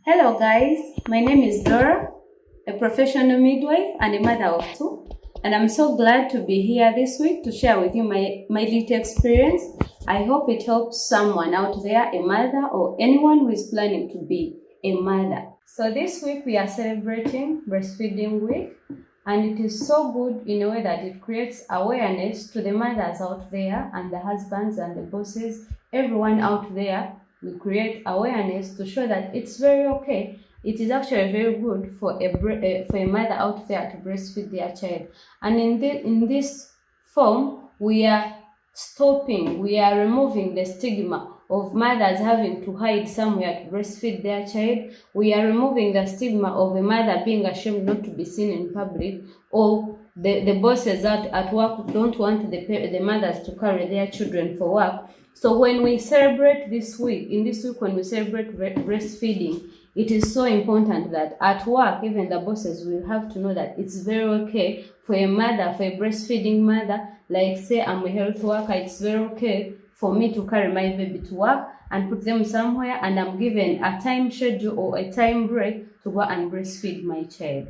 Hello guys, my name is Dora, a professional midwife and a mother of two, and I'm so glad to be here this week to share with you my little experience. I hope it helps someone out there, a mother or anyone who is planning to be a mother. So this week we are celebrating Breastfeeding Week, and it is so good in a way that it creates awareness to the mothers out there and the husbands and the bosses, everyone out there. We create awareness to show that it's very okay. It is actually very good for a mother out there to breastfeed their child. And in this form, we are removing the stigma of mothers having to hide somewhere to breastfeed their child. We are removing the stigma of a mother being ashamed not to be seen in public, or the bosses at work don't want the mothers to carry their children for work. So when we celebrate this week, when we celebrate breastfeeding, it is so important that at work, even the bosses will have to know that it's very okay for a mother, for a breastfeeding mother, like say I'm a health worker, it's very okay for me to carry my baby to work and put them somewhere, and I'm given a time schedule or a time break to go and breastfeed my child.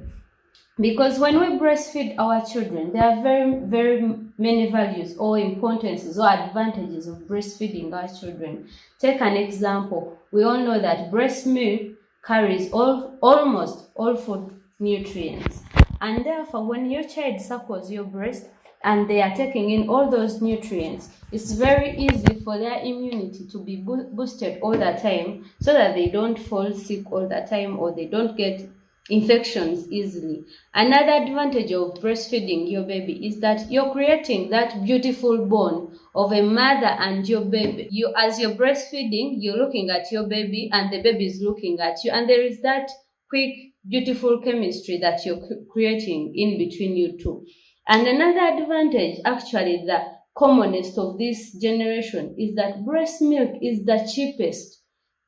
Because when we breastfeed our children, there are very, very many values or importances or advantages of breastfeeding our children. Take an example. We all know that breast milk carries almost all food nutrients. And therefore, when your child suckles your breast and they are taking in all those nutrients, it's very easy for their immunity to be boosted all the time, so that they don't fall sick all the time or they don't get infections easily. Another advantage of breastfeeding your baby is that you're creating that beautiful bond of a mother and your baby. As you're breastfeeding, you're looking at your baby and the baby is looking at you, and there is that quick, beautiful chemistry that you're creating in between you two. And another advantage, actually the commonest of this generation, is that breast milk is the cheapest.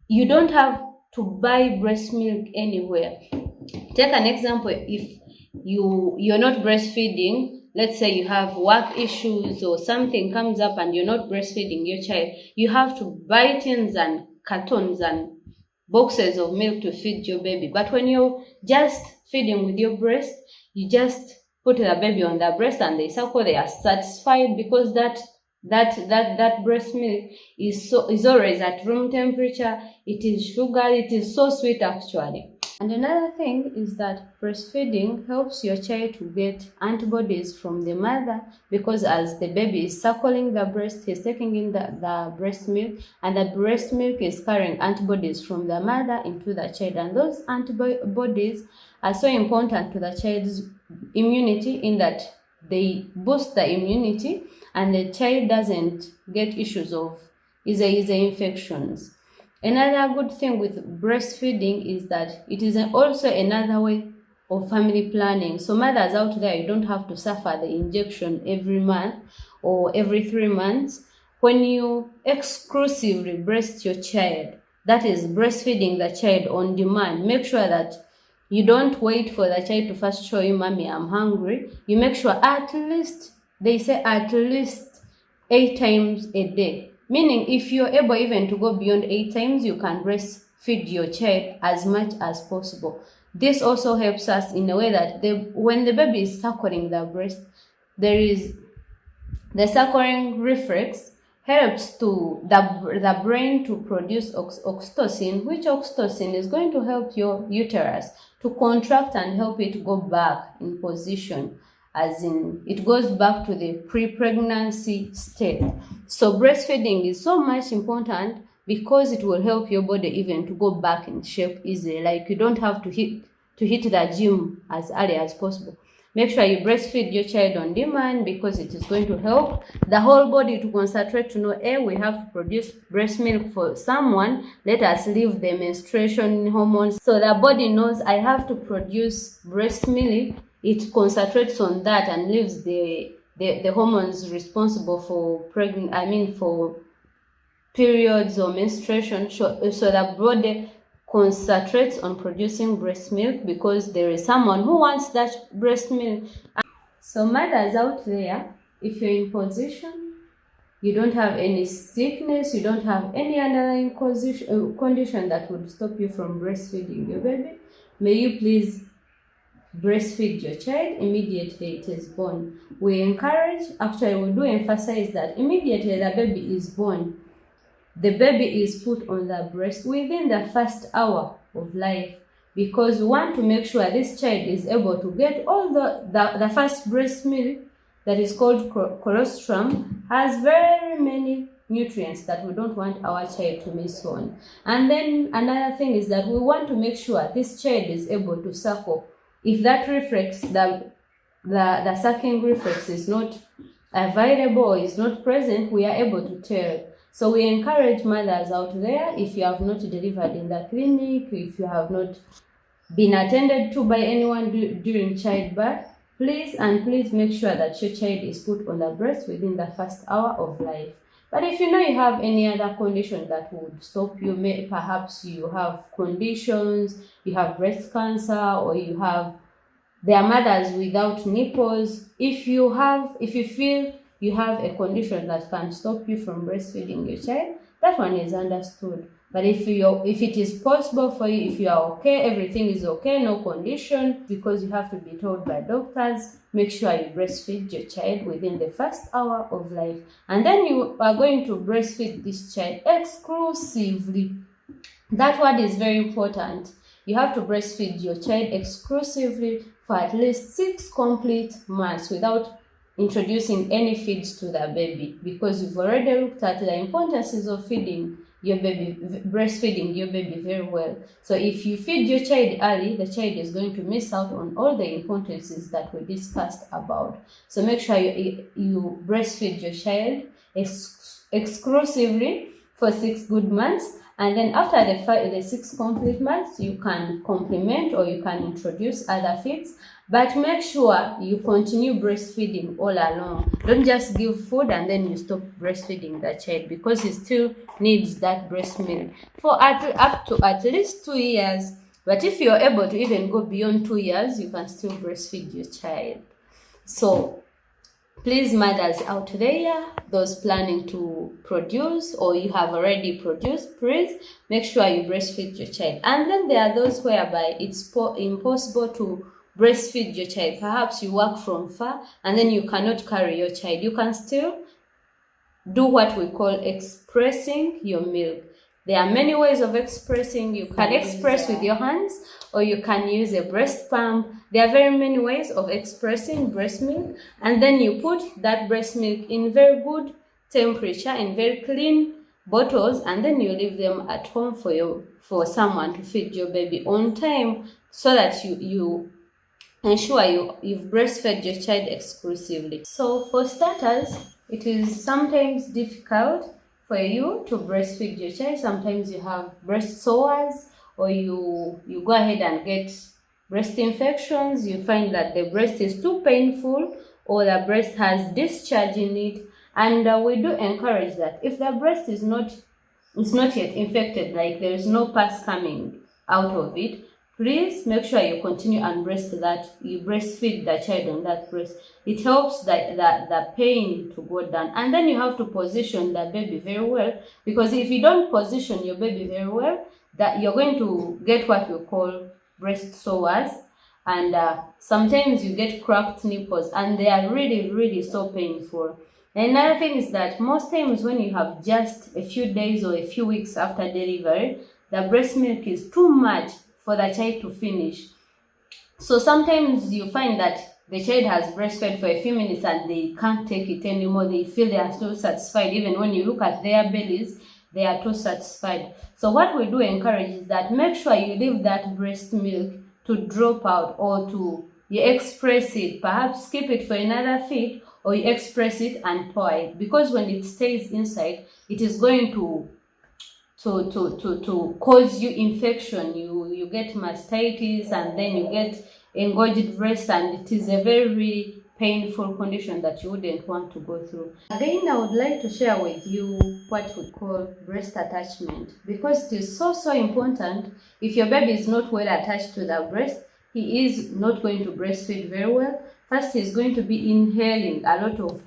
You don't have to buy breast milk anywhere. Take an example. If you're not breastfeeding, let's say you have work issues or something comes up and you're not breastfeeding your child, you have to buy tins and cartons and boxes of milk to feed your baby. But when you're just feeding with your breast, you just put the baby on the breast and they suckle, they are satisfied, because that breast milk is always at room temperature. It is sugar, it is so sweet actually. And another thing is that breastfeeding helps your child to get antibodies from the mother, because as the baby is suckling the breast, he's taking in the breast milk, and the breast milk is carrying antibodies from the mother into the child. And those antibodies are so important to the child's immunity, in that they boost the immunity and the child doesn't get issues of easy infections. Another good thing with breastfeeding is that it is also another way of family planning. So mothers out there, you don't have to suffer the injection every month or every 3 months. When you exclusively breast your child, that is breastfeeding the child on demand, make sure that you don't wait for the child to first show you, "Mommy, I'm hungry." You make sure at least 8 times a day. Meaning, if you're able even to go beyond 8 times, you can breastfeed your child as much as possible. This also helps us in a way that when the baby is suckling the breast, there is the suckling reflex helps to the brain to produce oxytocin, which oxytocin is going to help your uterus to contract and help it go back in position, as in it goes back to the pre-pregnancy state. So breastfeeding is so much important because it will help your body even to go back in shape easily. Like, you don't have to hit the gym as early as possible. Make sure you breastfeed your child on demand, because it is going to help the whole body to concentrate to know, we have to produce breast milk for someone. Let us leave the menstruation hormones. So the body knows, I have to produce breast milk. It concentrates on that and leaves the hormones responsible for for periods or menstruation. So the body concentrates on producing breast milk, because there is someone who wants that breast milk. So mothers out there, if you're in position you don't have any sickness, you don't have any underlying condition that would stop you from breastfeeding your baby, may you please breastfeed your child immediately it is born. We encourage, actually we do emphasize that immediately the baby is born, the baby is put on the breast within the first hour of life, because we want to make sure this child is able to get all the first breast milk that is called colostrum, has very many nutrients that we don't want our child to miss on. And then another thing is that we want to make sure this child is able to suckle. If that reflex, the sucking reflex is not available or is not present, we are able to tell. So we encourage mothers out there, if you have not delivered in the clinic, if you have not been attended to by anyone during childbirth, please make sure that your child is put on the breast within the first hour of life. But if you know you have any other condition that would stop you, perhaps you have conditions, you have breast cancer, or there are mothers without nipples. If you feel you have a condition that can stop you from breastfeeding your child, that one is understood. But if it is possible for you, if you are okay, everything is okay, no condition, because you have to be told by doctors, make sure you breastfeed your child within the first hour of life. And then you are going to breastfeed this child exclusively. That word is very important. You have to breastfeed your child exclusively for at least 6 complete months without introducing any feeds to the baby, because we've already looked at the importances of feeding your baby, breastfeeding your baby very well. So if you feed your child early, the child is going to miss out on all the importances that we discussed about. So make sure you breastfeed your child exclusively for 6 good months, and then after the 6 complete months, you can complement or you can introduce other feeds. But make sure you continue breastfeeding all along. Don't just give food and then you stop breastfeeding the child, because he still needs that breast milk for up to at least 2 years. But if you're able to even go beyond 2 years, you can still breastfeed your child. So please, mothers out there, those planning to produce or you have already produced, please make sure you breastfeed your child. And then there are those whereby it's impossible to breastfeed your child. Perhaps you work from far and then you cannot carry your child. You can still do what we call expressing your milk. There are many ways of expressing. You can express with your hands, or you can use a breast pump. There are very many ways of expressing breast milk, and then you put that breast milk in very good temperature, in very clean bottles, and then you leave them at home for someone to feed your baby on time, so that you ensure you've breastfed your child exclusively. So for starters, it is sometimes difficult for you to breastfeed your child. Sometimes you have breast sores, or you go ahead and get breast infections. You find that the breast is too painful, or the breast has discharge in it. And we do encourage that if the breast is not yet infected, like there is no pus coming out of it, please make sure you continue and you breastfeed the child on that breast. It helps the pain to go down. And then you have to position the baby very well, because if you don't position your baby very well, that you're going to get what we call breast sores, and sometimes you get cracked nipples, and they are really, really so painful. Another thing is that most times when you have just a few days or a few weeks after delivery, the breast milk is too much for the child to finish. So sometimes you find that the child has breastfed for a few minutes and they can't take it anymore. They feel they are still satisfied. Even when you look at their bellies, they are too satisfied. So what we do encourage is that make sure you leave that breast milk to drop out, or you express it. Perhaps keep it for another feed, or you express it and pour it, because when it stays inside, it is going to cause you infection. You get mastitis, and then you get engorged breast, and it is a very painful condition that you wouldn't want to go through. Again, I would like to share with you what we call breast attachment, because it is so important. If your baby is not well attached to the breast, he is not going to breastfeed very well. First, he's going to be inhaling a lot of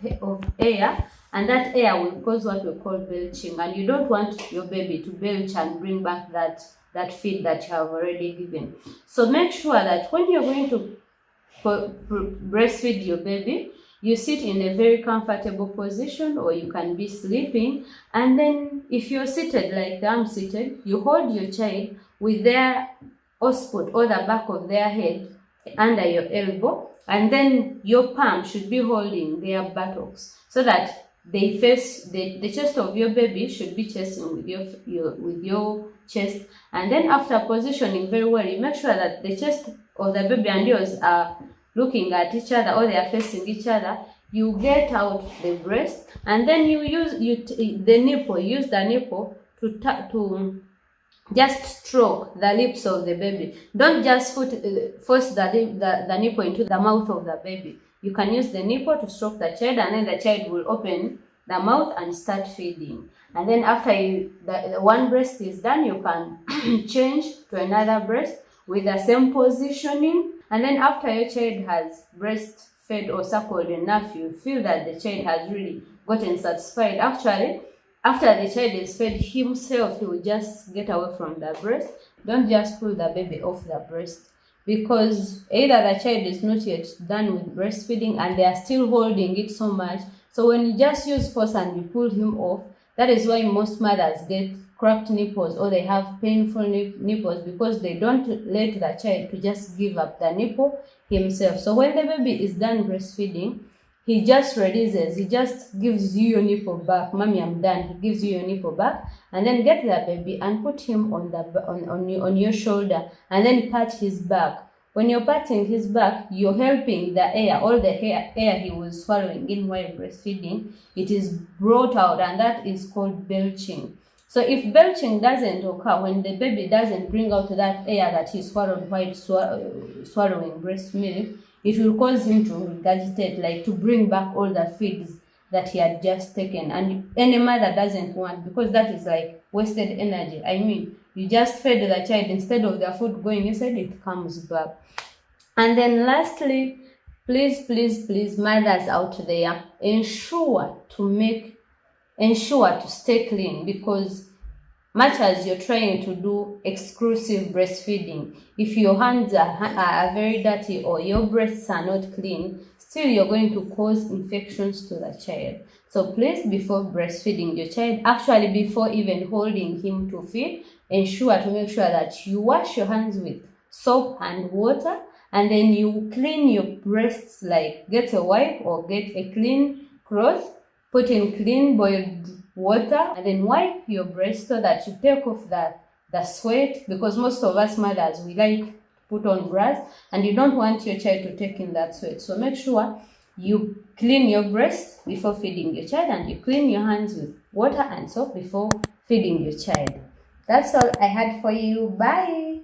air, and that air will cause what we call belching, and you don't want your baby to belch and bring back that feed that you have already given. So make sure that when you're going to breastfeed your baby, you sit in a very comfortable position, or you can be sleeping, and then if you're seated like I'm seated, you hold your child with their occiput or the back of their head under your elbow, and then your palm should be holding their buttocks so that they face the chest of your baby should be chasing with your chest. And then after positioning very well, you make sure that the chest of the baby and yours are looking at each other, or they are facing each other. You get out the breast, and then you use the nipple to just stroke the lips of the baby. Don't just force the nipple into the mouth of the baby. You can use the nipple to stroke the child, and then the child will open the mouth and start feeding. And then after the one breast is done, you can change to another breast with the same positioning. And then after your child has breastfed or suckled enough, you feel that the child has really gotten satisfied. Actually, after the child is fed himself, he will just get away from the breast. Don't just pull the baby off the breast, because either the child is not yet done with breastfeeding and they are still holding it so much. So when you just use force and you pull him off, that is why most mothers get cracked nipples, or they have painful nipples, because they don't let the child to just give up the nipple himself. So when the baby is done breastfeeding, he just releases, he just gives you your nipple back. Mommy, I'm done. He gives you your nipple back, and then get the baby and put him on your shoulder, and then pat his back. When you're patting his back, you're helping the air, all the air he was swallowing in while breastfeeding, it is brought out, and that is called belching. So if belching doesn't occur, when the baby doesn't bring out that air that he swallowed while swallowing breast milk, it will cause him to regurgitate, like to bring back all the feeds that he had just taken. And any mother doesn't want, because that is like wasted energy. I mean, you just fed the child, instead of the food going inside, it comes back. And then lastly, please, mothers out there, ensure to stay clean, because much as you're trying to do exclusive breastfeeding, if your hands are very dirty or your breasts are not clean, still you're going to cause infections to the child. So please, before breastfeeding your child, actually before even holding him to feed, ensure to make sure that you wash your hands with soap and water, and then you clean your breasts, like get a wipe or get a clean cloth, put in clean boiled water, and then wipe your breast so that you take off the sweat, because most of us mothers, we like to put on bras, and you don't want your child to take in that sweat. So make sure you clean your breast before feeding your child, and you clean your hands with water and soap before feeding your child. That's all I had for you. Bye.